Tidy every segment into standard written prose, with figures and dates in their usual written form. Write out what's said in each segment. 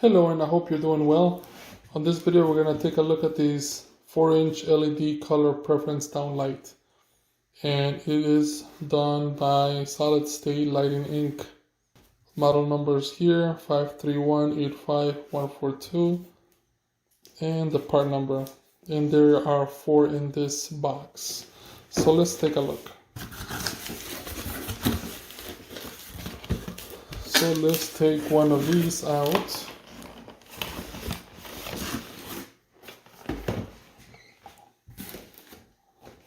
Hello, and I hope you're doing well. On this video, we're going to take a look at these 4-inch LED color preference downlight. And it is done by Solid State Lighting Inc. Model numbers here, 531-85142, and the part number. And there are 4 in this box. So let's take a look. So let's take one of these out.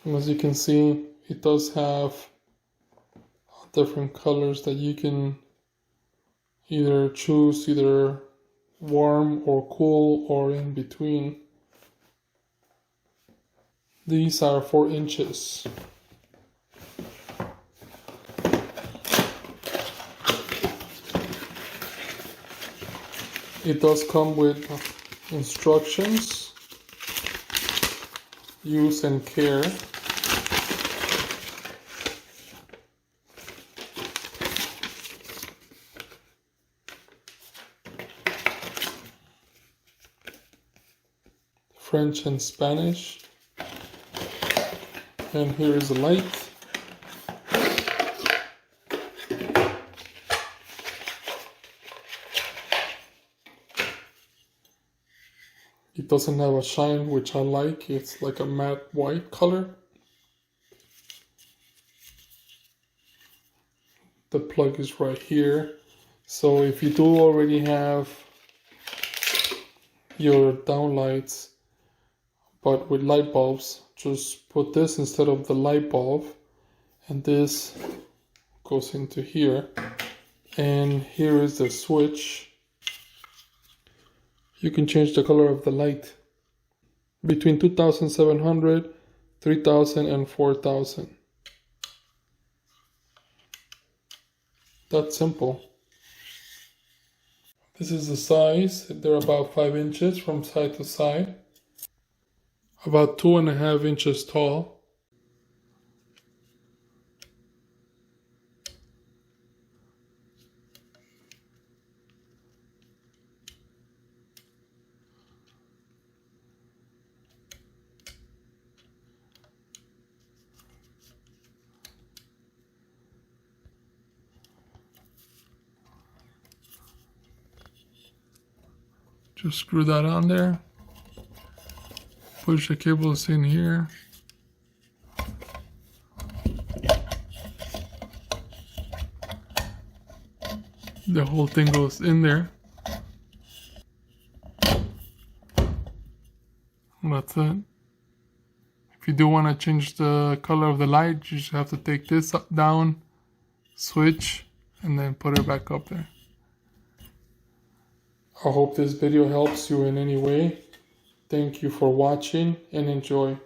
As you can see, it does have different colors that you can either choose, either warm or cool or in between. These are 4 inches. It does come with instructions, use and care. French and Spanish. And here is the light. It doesn't have a shine, which I like. It's like a matte white color. The plug is right here. So if you do already have your downlights, but with light bulbs, just put this instead of the light bulb, and this goes into here. And here is the switch. You can change the color of the light between 2700, 3000, and 4000. That's simple. This is the size. They're about 5 inches from side to side. About 2.5 inches tall. Just screw that on there. Push the cables in here. The whole thing goes in there. And that's it. If you do want to change the color of the light, you just have to take this up, down, switch, and then put it back up there. I hope this video helps you in any way. Thank you for watching and enjoy.